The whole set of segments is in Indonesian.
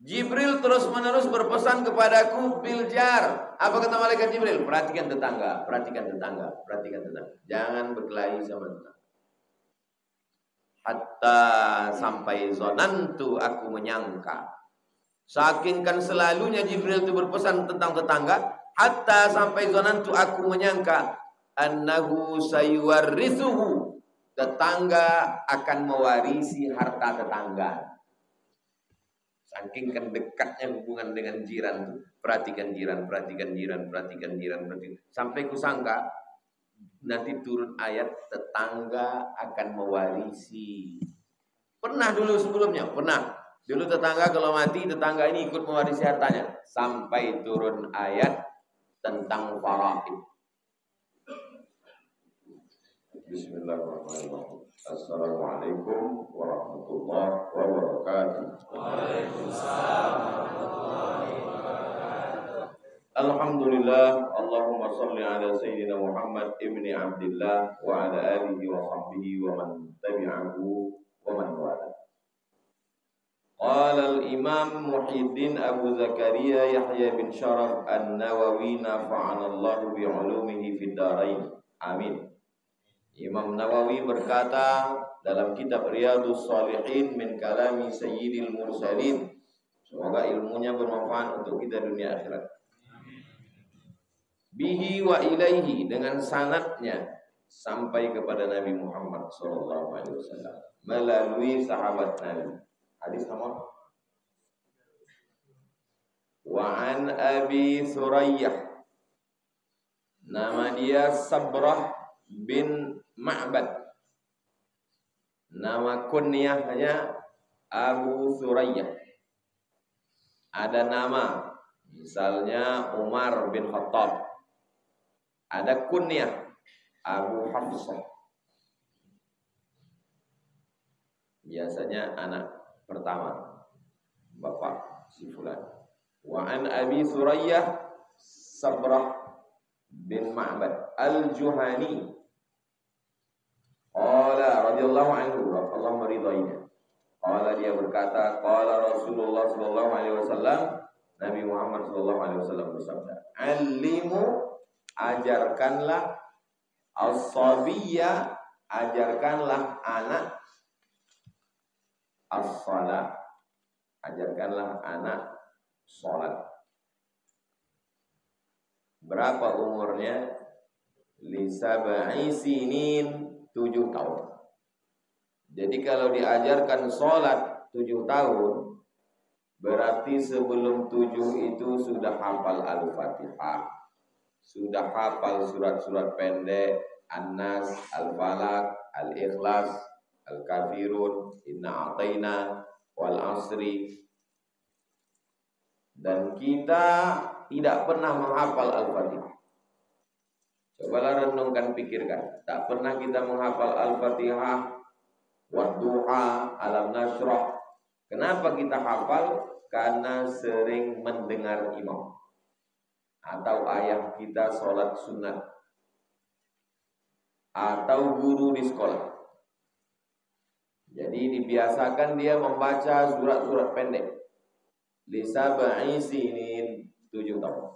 Jibril terus-menerus berpesan kepadaku bil jar. Apa kata malaikat Jibril? Perhatikan tetangga, perhatikan tetangga, perhatikan tetangga. Jangan berkelahi sama tetangga. Hatta sampai zonantu, aku menyangka. Saking kan selalunya Jibril itu berpesan tentang tetangga. Hatta sampai zonantu, aku menyangka annahu sayuwarrithuhu, tetangga akan mewarisi harta tetangga. Saking kan dekatnya hubungan dengan jiran. Perhatikan jiran, perhatikan jiran, perhatikan jiran, perhatikan. Sampai kusangka nanti turun ayat tetangga akan mewarisi. Pernah dulu sebelumnya, pernah. Dulu tetangga kalau mati, tetangga ini ikut mewarisi hartanya. Sampai turun ayat tentang faraid. Bismillahirrahmanirrahim. Assalamualaikum warahmatullahi wabarakatuh. Waalaikumsalam warahmatullahi wabarakatuh. Alhamdulillah, Allahumma salli ala Sayyidina Muhammad ibni Abdillah wa ala alihi wa sahbihi wa man tabi'ahu wa man wala. Qala al-Imam Muhyiddin Abu Zakaria Yahya bin Sharaf An-Nawawi nafa'ana Allahu bi'ulumihi fid dharain. Amin. Imam Nawawi berkata dalam kitab Riyadhus Shalihin min kalami Sayyidil Mursalin, semoga ilmunya bermanfaat untuk kita dunia akhirat. Bihi wa ilaihi, dengan sanadnya sampai kepada Nabi Muhammad sallallahu alaihi wasallam melalui sahabat Nabi. Hadis nomor wa an Abi Surayyah, nama dia Sabrah bin Ma'bad, nama kunyahnya Abu Surayyah. Ada nama misalnya Umar bin Khattab, ada kunyah Abu Hafsah, biasanya anak pertama bapak si fulan. Wa an Abi Surayyah Sabrah bin Ma'bad al-Juhani qala radhiyallahu anhu, Allah meridainya. Qala, dia berkata, qala Rasulullah sallallahu alaihi wasallam, Nabi Muhammad sallallahu alaihi wasallam bersabda, "Allimu, ajarkanlah as-sabiyya, ajarkanlah anak, as-shalah, ajarkanlah anak salat." Berapa umurnya? Li sab'i sinin, 7 tahun. Jadi kalau diajarkan sholat 7 tahun, berarti sebelum 7 itu sudah hafal Al-Fatihah, sudah hafal surat-surat pendek, An-Nas, Al-Falaq, Al-Ikhlas, Al-Kafirun, Inna A'tayna, Wal Asri. Dan kita tidak pernah menghafal Al-Fatihah. Cobalah renungkan, pikirkan. Tak pernah kita menghafal Al-Fatihah, Wadduha, Alam Nashrah. Kenapa kita hafal? Karena sering mendengar imam atau ayah kita sholat sunat, atau guru di sekolah. Jadi dibiasakan dia membaca surat-surat pendek. Li sab'i sinin, 7 tahun.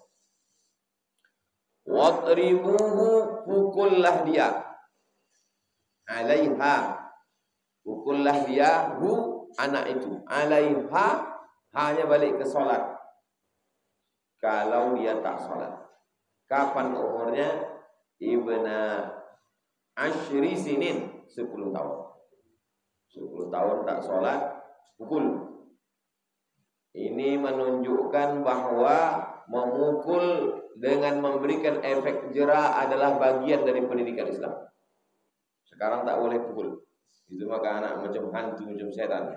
Wadribuhu, pukullah dia. Alaiha, pukullah dia, hu, anak itu. Alaiha, hanya balik ke sholat kalau dia tak sholat. Kapan umurnya? Ibna Ashri sinin, 10 tahun. 10 tahun tak sholat, pukul. Ini menunjukkan bahwa memukul dengan memberikan efek jera adalah bagian dari pendidikan Islam. Sekarang tak boleh pukul. Itu maka anak macam hantu, macam setan.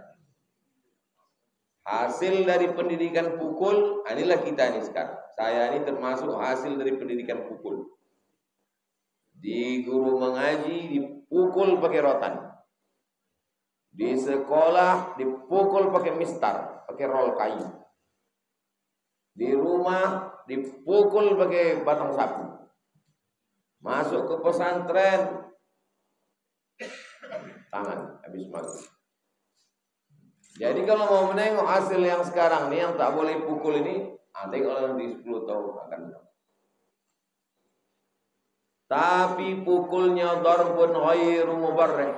Hasil dari pendidikan pukul, inilah kita ini sekarang. Saya ini termasuk hasil dari pendidikan pukul. Di guru mengaji dipukul pakai rotan. Di sekolah dipukul pakai mistar, pakai rol kayu. Di rumah dipukul pakai batang sapu. Masuk ke pesantren, tangan habis maghrib. Jadi kalau mau menengok hasil yang sekarang nih, yang tak boleh pukul ini, tengok nanti 10 tahun akan. Tapi pukulnya darbun ghairu mubarrih,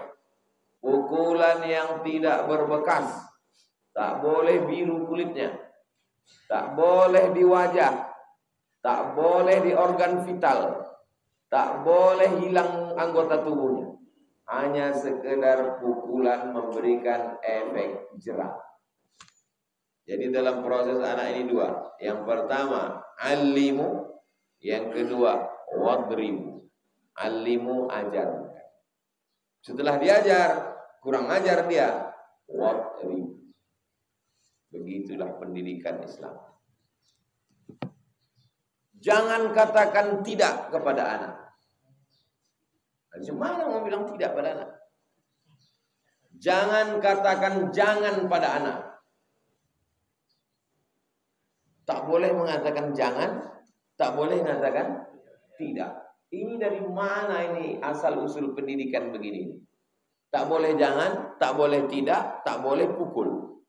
pukulan yang tidak berbekas. Tak boleh biru kulitnya, tak boleh di wajah, tak boleh di organ vital, tak boleh hilang anggota tubuhnya. Hanya sekedar pukulan memberikan efek jerah. Jadi dalam proses anak ini dua. Yang pertama, alimu. Yang kedua, wadrimu. Alimu, ajar. Setelah diajar, kurang ajar dia, wadrimu. Begitulah pendidikan Islam. Jangan katakan tidak kepada anak. Gimana mau bilang tidak pada anak? Jangan katakan jangan pada anak. Tak boleh mengatakan jangan, tak boleh mengatakan tidak. Ini dari mana ini asal-usul pendidikan begini? Tak boleh jangan, tak boleh tidak, tak boleh pukul.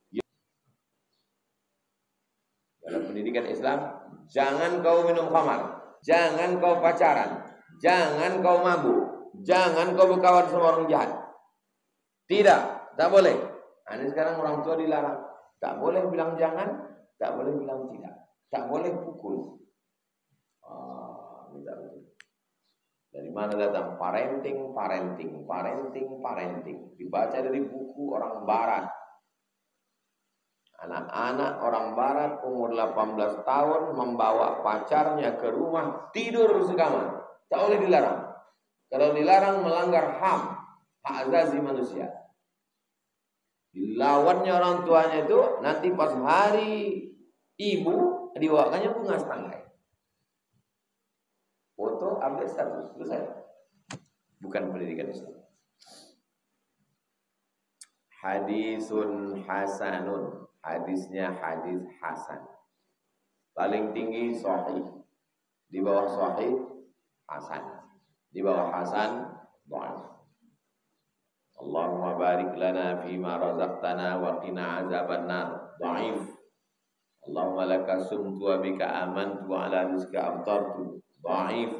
Dalam pendidikan Islam, jangan kau minum khamar, jangan kau pacaran, jangan kau mabuk, jangan kau berkawan sama orang jahat. Tidak, tak boleh. Ini sekarang orang tua dilarang. Tak boleh bilang jangan, tak boleh bilang tidak, tak boleh pukul. Dari mana datang? Parenting. Dibaca dari buku orang barat. Anak-anak orang barat umur 18 tahun membawa pacarnya ke rumah, tidur sekamar. Tak boleh dilarang. Kalau dilarang melanggar HAM, hak asasi manusia. Dilawannya orang tuanya itu, nanti pas hari ibu dibawakannya bunga setangkai. Foto update status, selesai. Bukan pendidikan Islam. Hadisun hasanun. Hadisnya hadis hasan. Paling tinggi sahih. Di bawah sahih hasan. Di bawah hasan dhaif. Allahumma barik lana fima razaqtana wa qina azabannar. Dhaif. Allahumma laka sumtu wa bika amantu wa ala rizqika aftartu. Dhaif.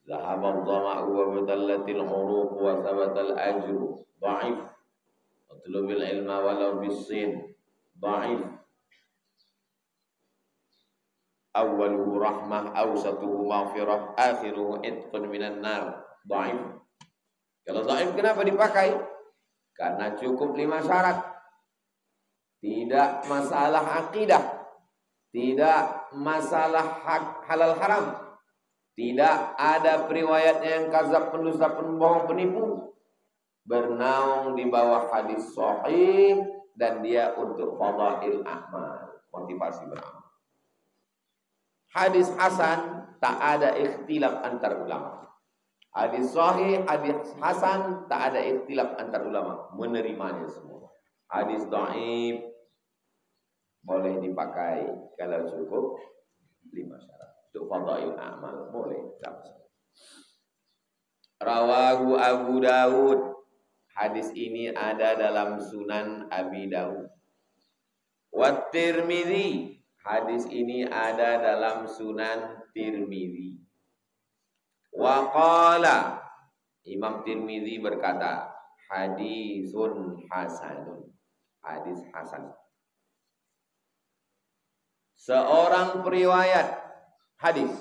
Zahaba dhama'u wa badallatil uruq wa sabatal ajru. Dhaif. Utlubil ilma walau bisin. Dhaif. Awwaluhu rahmah, awsatuhu maghfirah, akhiruhu itqun minan nar. Dhaif. Kalau dhaif kenapa dipakai? Karena cukup 5 syarat. Tidak masalah akidah, tidak masalah halal haram, tidak ada periwayatnya yang kadzab, pendusta, pembohong, penipu, bernaung di bawah hadis sahih, dan dia untuk fadail amal, motivasi beramal. Hadis hasan tak ada ikhtilaf antar ulama. Hadis sahih, hadis hasan tak ada ikhtilaf antar ulama, menerimanya semua. Hadis dhaif boleh dipakai kalau cukup 5 syarat. Untuk fadail amal boleh. Rawahu Abu Dawud. Hadis ini ada dalam Sunan Abi Dawud. Wa Tirmidzi. Hadis ini ada dalam Sunan Tirmidzi. Wa qala. Imam Tirmidzi berkata, hadisun hasanun. Hadis hasan. Seorang periwayat hadis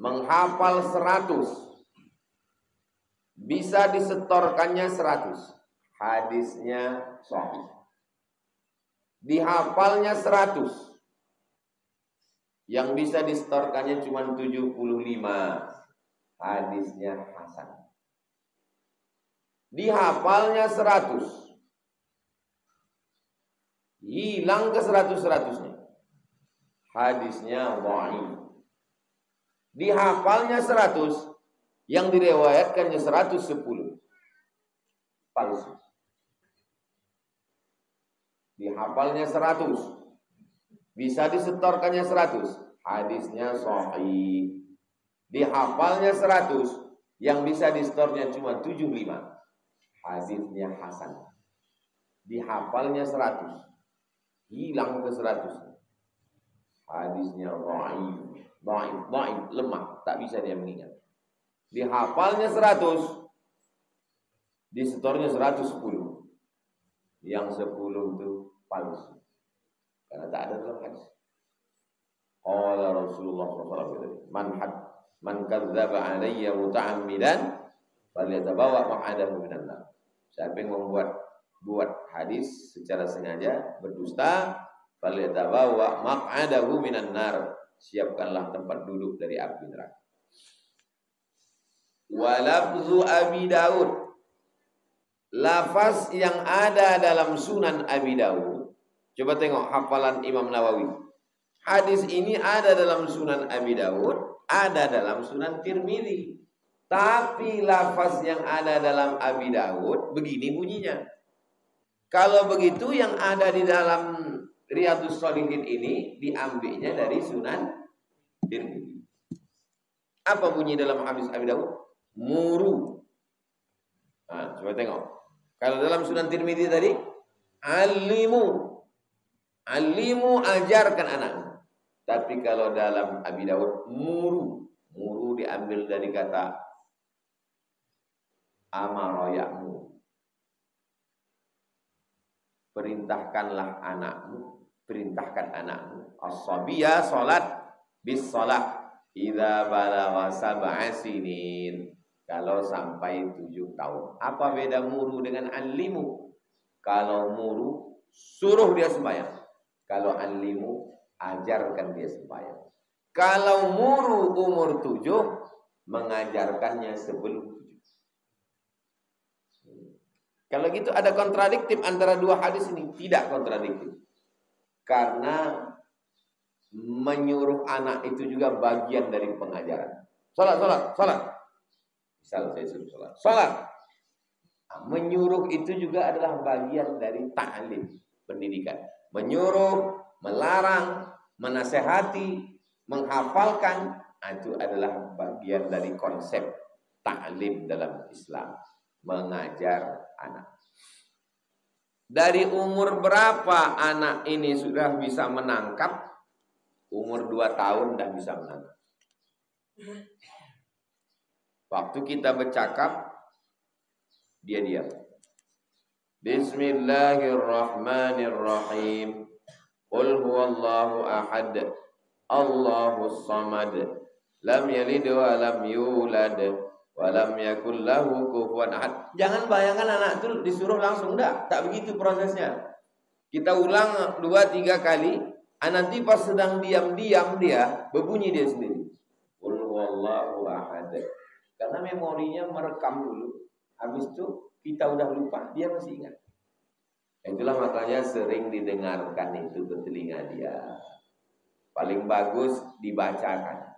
menghafal 100, bisa disetorkannya 100, hadisnya sahih. Dihafalnya 100, yang bisa disetorkannya cuma 75, hadisnya hasan. Dihafalnya 100, hilang ke 100-100-nya, hadisnya dhaif. Dihafalnya 100, yang direwayatkannya 110, palsu. Dihafalnya 100, bisa disetorkannya 100, hadisnya sahih. Dihafalnya 100, yang bisa disetornya cuma 75, hadisnya hasan. dihafalnya 100, hilang ke 100. Hadisnya dhaif, lemah, tak bisa dia mengingat. Dihafalnya 100, disetornya 110. Yang 10 itu palsu, karena tak ada dalam hadis. Qala Rasulullah SAW, man kadzdzaba alayya muta'ammidan falyatabawa maq'adahu minan nar. Siapa yang buat hadis secara sengaja berdusta, falyatabawa maq'adahu minan nar, siapkanlah tempat duduk dari api neraka. Wa lafzu Abi Daud, lafaz yang ada dalam Sunan Abi Daud. Coba tengok hafalan Imam Nawawi. Hadis ini ada dalam Sunan Abi Daud, ada dalam Sunan Tirmidzi. Tapi lafaz yang ada dalam Abi Daud begini bunyinya. Kalau begitu yang ada di dalam Riyadhus Shalihin ini diambilnya dari Sunan Tirmidzi. Apa bunyi dalam hadis Abi Daud? Muru. Nah, coba tengok. Kalau dalam Sunan Tirmidzi tadi, alimu, ajarkan anakmu. Tapi kalau dalam Abi Daud, muru diambil dari kata amara ya'mur. Perintahkan anakmu. As-sabiyya salat bis salat idza balagha sab'a sinin. Kalau sampai 7 tahun. Apa beda muru dengan alimu? Kalau muru, suruh dia sembahyang. Kalau alimu, ajarkan dia sembahyang. Kalau muru umur 7, mengajarkannya sebelum 7. Kalau gitu ada kontradiktif antara dua hadis ini? Tidak kontradiktif. Karena menyuruh anak itu juga bagian dari pengajaran. Salat. Misal saya suruh salat. Menyuruh itu juga adalah bagian dari ta'lim, pendidikan. Menyuruh, melarang, menasehati, menghafalkan, itu adalah bagian dari konsep ta'lim dalam Islam, mengajar anak. Dari umur berapa anak ini sudah bisa menangkap? Umur 2 tahun dah bisa menangkap. Waktu kita bercakap, dia diam. Bismillahirrahmanirrahim. Qul huwallahu ahad, Allahus samad, lam yalid wa lam yulad, wa lam yakul lahu kufuwan ahad. Jangan bayangkan anak itu disuruh langsung, tak begitu prosesnya. Kita ulang 2-3 kali, nanti pas sedang diam-diam dia berbunyi dia sendiri. Qul huwallahu ahad. Karena memorinya merekam dulu. Habis itu kita udah lupa, dia masih ingat. Itulah makanya sering didengarkan itu ke telinga dia. Paling bagus dibacakan.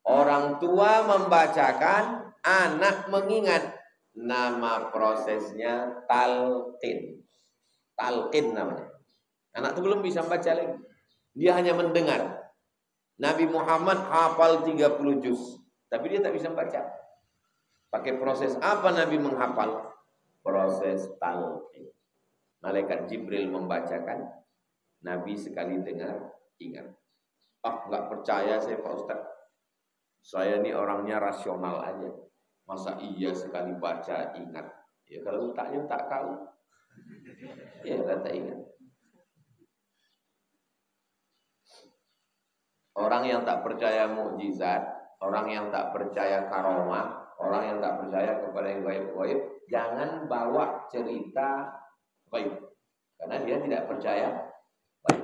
Orang tua membacakan, anak mengingat. Nama prosesnya talqin. Talqin namanya. Anak itu belum bisa baca lagi. Dia hanya mendengar. Nabi Muhammad hafal 30 juz. Tapi dia tak bisa baca. Pakai proses apa Nabi menghafal? Proses talqin. Malaikat Jibril membacakan, Nabi sekali dengar, ingat. Enggak percaya saya Pak Ustaz. Saya ini orangnya rasional aja. Masa iya sekali baca ingat? Ya kalau taknya tak tahu. Ya tak ingat. Orang yang tak percaya mukjizat, orang yang tak percaya karomah, orang yang tak percaya kepada yang gaib-gaib, jangan bawa cerita gaib, karena dia tidak percaya gaib.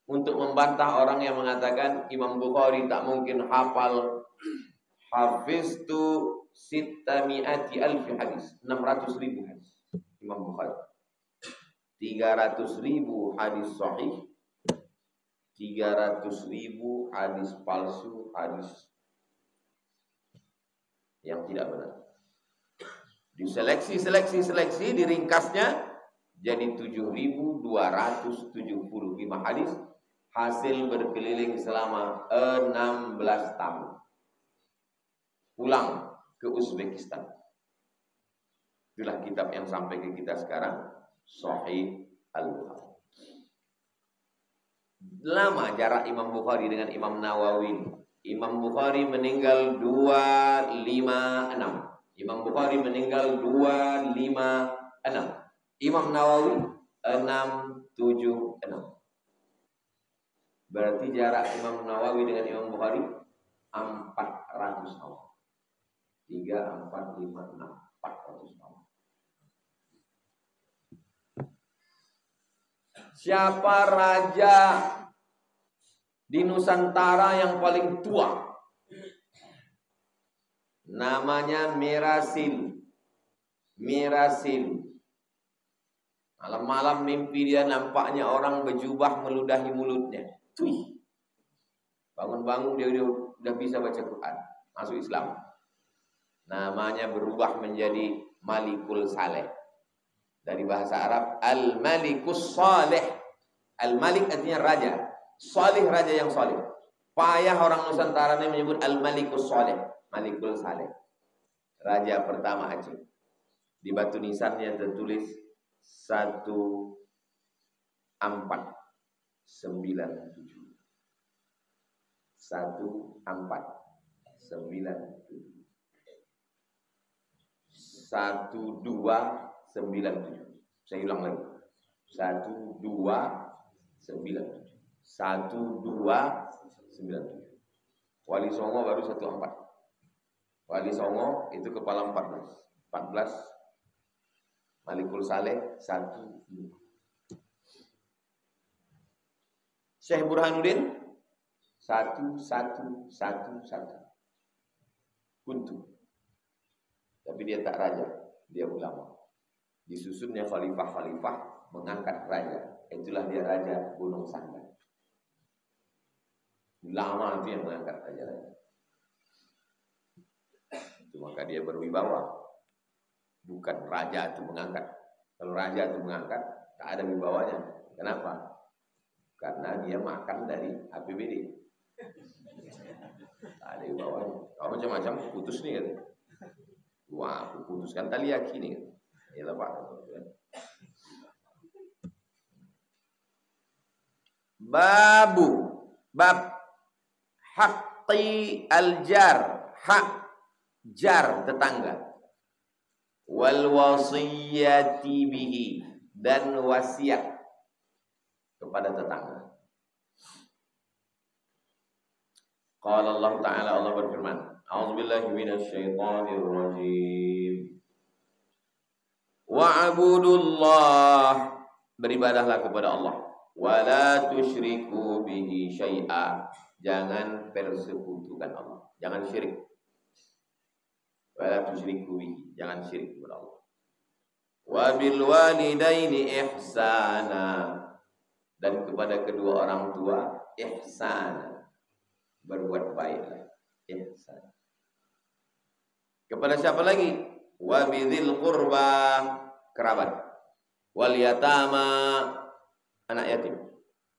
Untuk membantah orang yang mengatakan Imam Bukhari tak mungkin hafal, hafiztu 600.000 hadis, 600.000 hadis. Imam Bukhari 300.000 hadis sahih, 300.000 hadis palsu, hadis yang tidak benar. Diseleksi, diringkasnya jadi 7.275 hadis, hasil berkeliling selama 16 tahun. Pulang ke Uzbekistan. Itulah kitab yang sampai ke kita sekarang, Sahih Al-Bukhari. Lama jarak Imam Bukhari dengan Imam Nawawi. Imam Bukhari meninggal 256. Imam Bukhari meninggal 256. Imam Nawawi 676. Berarti jarak Imam Nawawi dengan Imam Bukhari 400 tahun. 3, 4, 5, 6, 400 tahun. Siapa raja di Nusantara yang paling tua? Namanya Mirasil. Mirasil. Malam-malam mimpi dia nampaknya orang berjubah meludahi mulutnya. Tuh. Bangun-bangun dia udah bisa baca Quran, masuk Islam. Namanya berubah menjadi Malikul Saleh. Dari bahasa Arab Al-Malikus Saleh. Al-Malik artinya raja. Saleh raja yang saleh. Payah orang Nusantara ini menyebut Al-Malikus Saleh. Malikul Saleh. Raja pertama Aceh. Di batu nisannya tertulis 1497. 1497. 1297. Saya ulang lagi. 1297. 1297. Wali Songo baru 14. Wali Songo itu kepala 14. 14. Malikul Saleh 1. Syekh Burhanuddin 1111. Kuntu. Tapi dia tak raja, dia ulama. Disusunnya khalifah-khalifah mengangkat raja. Itulah dia raja Gunung Sanggan. Ulama itu yang mengangkat raja-raja. Itu maka dia berwibawa. Bukan raja itu mengangkat. Kalau raja itu mengangkat, tak ada wibawanya. Kenapa? Karena dia makan dari APBD. Tak ada wibawanya. Kalau macam-macam putus nih kan. Wah, aku putuskan tali aki nih. Ya Pak. Bab haqqi al-jar, hak jar tetangga. Wal wasiyati bihi, dan wasiat kepada tetangga. Qala Allah Ta'ala, Allah berfirman, a'udzubillahi minasyaitonir rajim. Wa'budullah, beribadahlah kepada Allah. Wa la tusyriku bihi syai'a, jangan persekutukan Allah, jangan syirik. Wa la tusyriku bihi, jangan syirik kepada Allah. Wa bil walidaini ihsana, dan kepada kedua orang tua ihsana, berbuat baiklah, ihsan. Kepada siapa lagi? Wa bidzil qurba, kerabat. Wal yatama, anak yatim.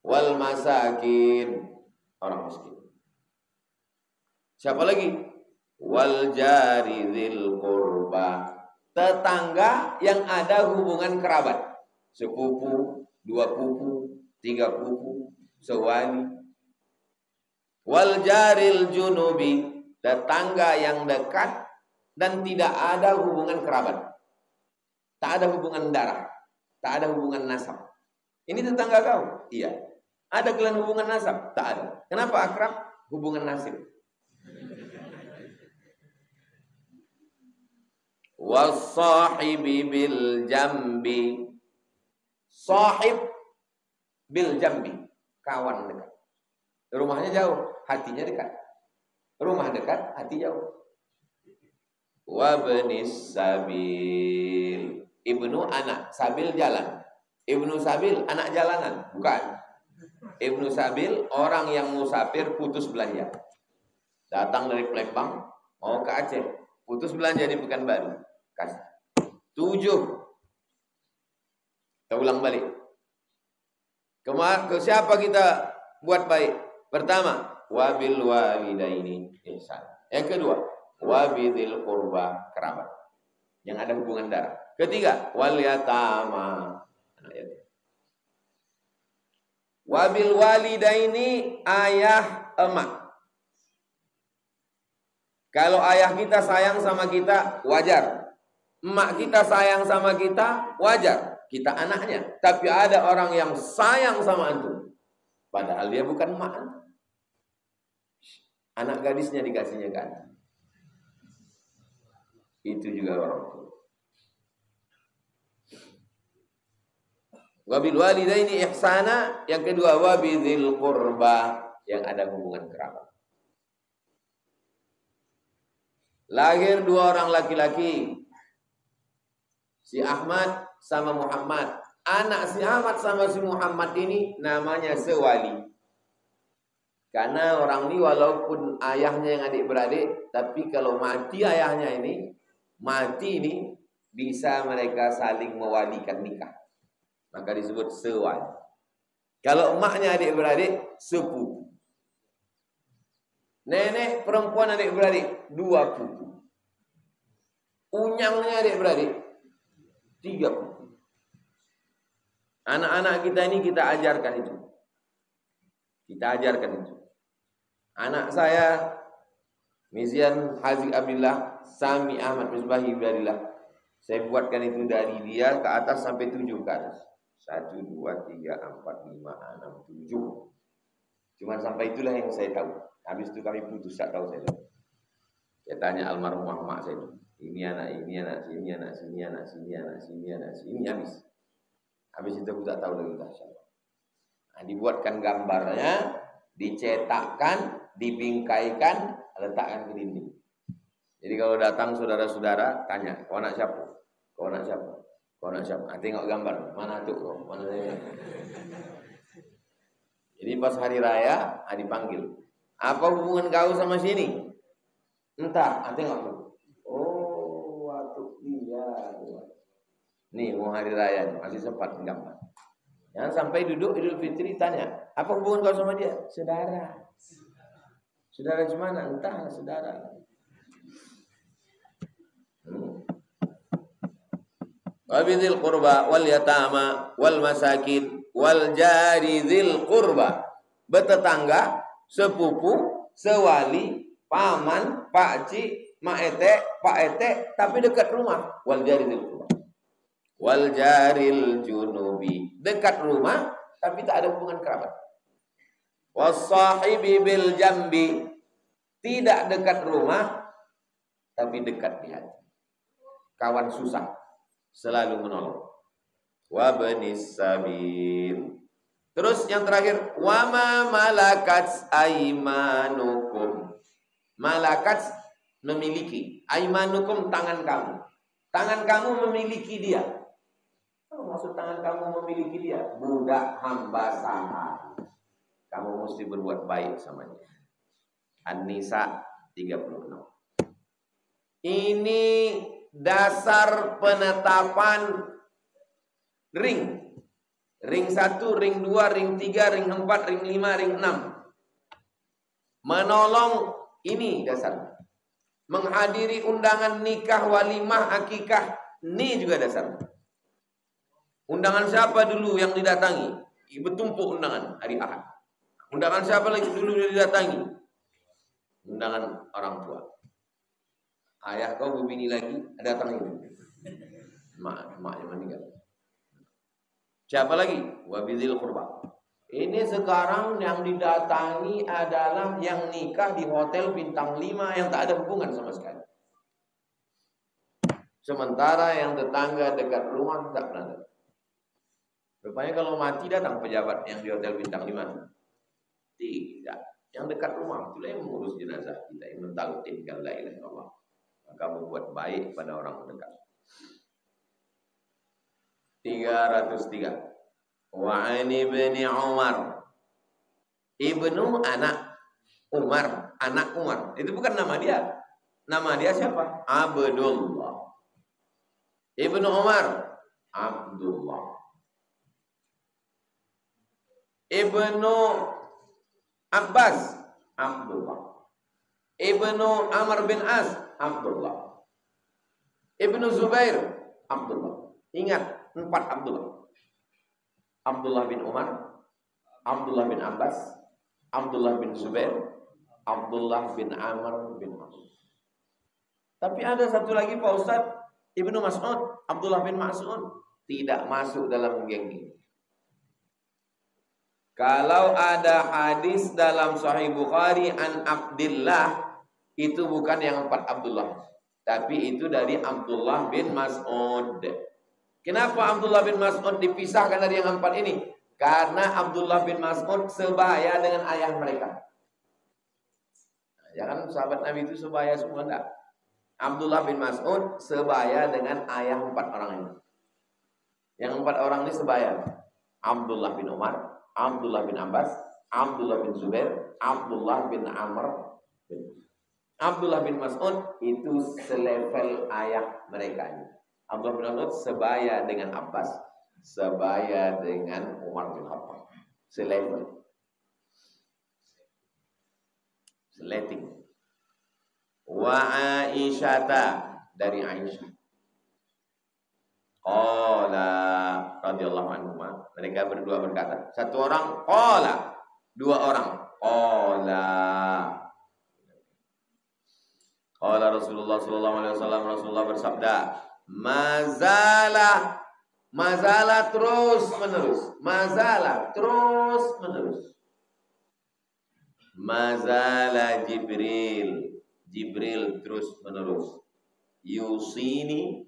Wal masakin, orang miskin. Siapa lagi? Wal jari dzil qurba, tetangga yang ada hubungan kerabat. Sepupu, 2 pupu, 3 pupu, sewali. Wal jaril junubi, tetangga yang dekat dan tidak ada hubungan kerabat. Tak ada hubungan darah, tak ada hubungan nasab. Ini tetangga kau? Iya. Ada kalian hubungan nasab? Tak ada. Kenapa akrab? Hubungan nasib. Was-sahibi bil jambi, sahib bil jambi, kawan dekat. Rumahnya jauh, hatinya dekat. Rumah dekat, hati jauh. Wabnis sabil, ibnu anak, sabil jalan. Ibnu sabil anak jalanan, bukan. Ibnu sabil orang yang musafir putus belanja. Datang dari Palembang mau ke Aceh, putus belanja di Pekanbaru. Kasih 7. Kita ulang balik. Ke siapa kita buat baik? Pertama, wabil walidaini ihsan. Yang kedua, wabidzil qurba, kerabat yang ada hubungan darah. Ketiga, wal yatama. Wabil walidaini, ayah emak. Kalau ayah kita sayang sama kita, wajar. Emak kita sayang sama kita, wajar. Kita anaknya. Tapi ada orang yang sayang sama antum, padahal dia bukan emak antum. Anak gadisnya dikasihnya ke antum. Itu juga orang tua. Wabil walidaini ihsana, yang kedua wabidhil qurba, yang ada hubungan kerabat. Lahir dua orang laki-laki, si Ahmad sama Muhammad. Anak si Ahmad sama si Muhammad ini namanya sewali. Karena orang ini walaupun ayahnya yang adik-beradik, tapi kalau mati ayahnya ini, mati ini bisa mereka saling mewalikan nikah. Maka disebut sewali. Kalau emaknya adik-beradik, sepupu. Nenek perempuan adik-beradik, 2 pupu. Unyangnya adik-beradik, 3 pupu. Anak-anak kita ini kita ajarkan itu. Kita ajarkan itu. Anak saya, Mizian Haziq Abdillah, Sami Ahmad Misbahi Abdillah. Saya buatkan itu dari dia ke atas sampai 7 ke atas. 1, 2, 3, 4, 5, 6, 7. Cuma sampai itulah yang saya tahu. Habis itu kami putus, tak tahu saya. Saya tanya almarhumah mak saya itu. Ini anak, sini, anak sini, anak sini, anak sini, anak sini, habis. Habis itu aku tak tahu lagi siapa. Nah, dibuatkan gambarnya, dicetakkan, dibingkaikan, letakkan ke dinding. Jadi kalau datang saudara-saudara tanya, kau anak siapa? Kau anak siapa? Kau anak siapa? Nah, tengok gambar, mana tuh kau? Mana saya? Jadi pas hari raya, dipanggil. Apa hubungan kau sama sini? Entah, tengok tuh. Oh, waktu dia. Nih mau hari raya, masih sempat gambar. Jangan sampai duduk Idul Fitri tanya, apa hubungan kau sama dia? Saudara. Saudara gimana? Entah, saudara. Wabidhil qurba wal yatama wal masakin wal jari dzil qurba. Bertetangga, sepupu, sewali, paman, pakcik, mak ete, pak ete, tapi dekat rumah. Wal jari dzil qurba. Wal jaril junubi, dekat rumah tapi tak ada hubungan kerabat. Wasahibi bil jambi, tidak dekat rumah tapi dekat di hati. Kawan susah selalu menolong. Wa banis sabil. Terus yang terakhir, wa ma malakat aimanukum. Malakat memiliki, aimanukum tangan kamu. Tangan kamu memiliki dia. Apa maksud tangan kamu memiliki dia? Budak hamba sahaya. Kamu mesti berbuat baik sama dia. An-Nisa 36. Ini dasar penetapan ring. Ring 1, ring 2, ring 3, ring 4, ring 5, ring 6. Menolong, ini dasar. Menghadiri undangan nikah, walimah, akikah, ini juga dasar. Undangan siapa dulu yang didatangi? Bertumpuk undangan hari Ahad. Undangan siapa lagi dulu yang didatangi? Undangan orang tua. Ayah kau berbini lagi, datang ini. Maknya meninggal. Siapa lagi? Wabidhil qurba. Ini sekarang yang didatangi adalah yang nikah di hotel bintang 5 yang tak ada hubungan sama sekali. Sementara yang tetangga dekat rumah tak pernah datang. Rupanya kalau mati datang pejabat yang di hotel bintang 5. Tidak. Yang dekat rumah itulah yang mengurus jenazah kita, yang mentalkinkan la ilaha illallah. Maka membuat baik pada orang terdekat. 303. Wa ani ibni Umar. Ibnu anak Umar, anak Umar. Itu bukan nama dia. Nama dia siapa? Abdullah. Ibnu Umar, Abdullah. Ibnu Abbas, Abdullah. Ibnu Amr bin As, Abdullah. Ibnu Zubair, Abdullah. Ingat, 4 Abdullah. Abdullah bin Umar, Abdullah bin Abbas, Abdullah bin Zubair, Abdullah bin Amr bin As. Tapi ada satu lagi Pak Ustadz, Ibnu Mas'ud, Abdullah bin Mas'ud tidak masuk dalam geng ini. Kalau ada hadis dalam Sahih Bukhari an Abdillah, itu bukan yang 4 Abdullah, tapi itu dari Abdullah bin Mas'ud. Kenapa Abdullah bin Mas'ud dipisahkan dari yang 4 ini? Karena Abdullah bin Mas'ud sebaya dengan ayah mereka. Nah, jangan sahabat Nabi itu sebaya semua, enggak. Abdullah bin Mas'ud sebaya dengan ayah 4 orang ini. Yang 4 orang ini sebaya. Abdullah bin Umar, Abdullah bin Abbas, Abdullah bin Zubair, Abdullah bin Amr bin. Abdullah bin Mas'ud itu selevel ayah mereka ini. Abdullah bin Mas'ud sebaya dengan Abbas, sebaya dengan Umar bin Khattab. Selevel. Seleting. Wa Aisyata, dari Aisyah. Qala radhiyallahu anhuma, mereka berdua berkata. Satu orang qala, 2 orang qala. Qala Rasulullah sallallahu alaihi wasallam, Rasulullah bersabda, mazalah terus menerus. Mazalah terus menerus. Mazalah Jibril terus menerus. Yusini,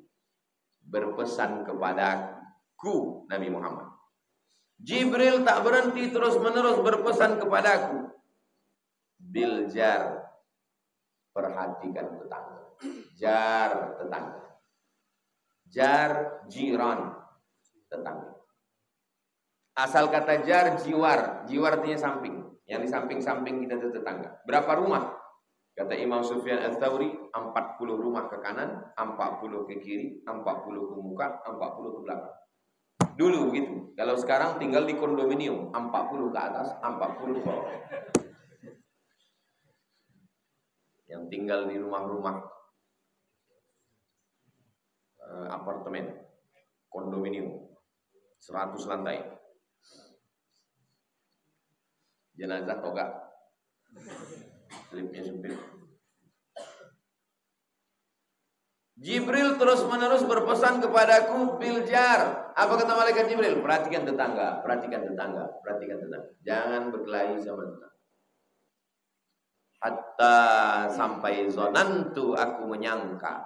berpesan kepadaku, Nabi Muhammad. Jibril tak berhenti terus menerus berpesan kepadaku. Biljar, perhatikan tetangga. Jar, tetangga. Jar, jiran, tetangga. Asal kata jar, jiwar. Jiwar artinya samping. Yang di samping-samping kita itu tetangga. Berapa rumah? Kata Imam Sufyan Ats-Tsauri, 40 rumah ke kanan, 40 ke kiri, 40 ke muka, 40 ke belakang. Dulu begitu. Kalau sekarang tinggal di kondominium, 40 ke atas, 40 ke bawah. Yang tinggal di rumah-rumah apartemen, kondominium, 100 lantai. Jenazah toga, slipnya sempit. Jibril terus menerus berpesan kepadaku biljar. Apa kata malaikat Jibril? Perhatikan tetangga, perhatikan tetangga, perhatikan tetangga. Jangan berkelahi sama tetangga. Hatta sampai zonantu, aku menyangka.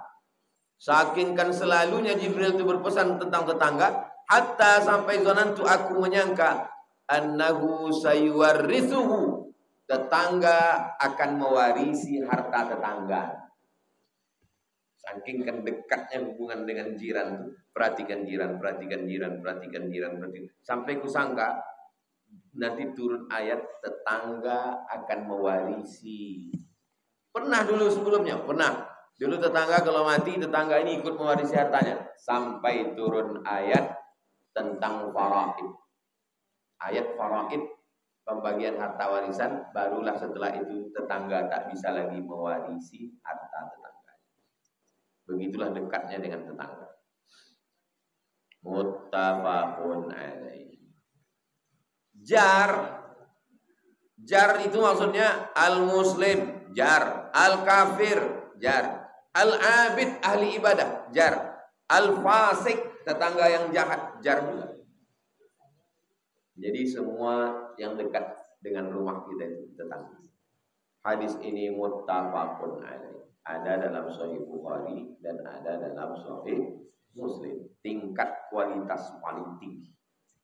Saking kan selalunya Jibril itu berpesan tentang tetangga. Hatta sampai zonantu, aku menyangka. Annahu sayuwarrithuhu, tetangga akan mewarisi harta tetangga. Saking kan dekatnya hubungan dengan jiran. Perhatikan jiran, perhatikan jiran, perhatikan jiran, perhatikan. Sampai kusangka nanti turun ayat tetangga akan mewarisi. Pernah dulu sebelumnya, pernah. Dulu tetangga kalau mati, tetangga ini ikut mewarisi hartanya. Sampai turun ayat tentang faraid. Ayat faraid, pembagian harta warisan, barulah setelah itu tetangga tak bisa lagi mewarisi harta tetangga. Begitulah dekatnya dengan tetangga. Muttafaqun alaihi. Jar itu maksudnya al-muslim, jar. Al-kafir, jar. Al-abid, ahli ibadah, jar. Al-fasik, tetangga yang jahat, jar juga. Jadi semua yang dekat dengan rumah kita itu tetangga. Hadis ini muttafaqun alaihi. Ada dalam Sahih Bukhari dan ada dalam Sahih Muslim. Tingkat kualitas paling tinggi.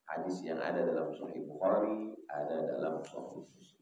Hadis yang ada dalam Sahih Bukhari, ada dalam Sahih Muslim.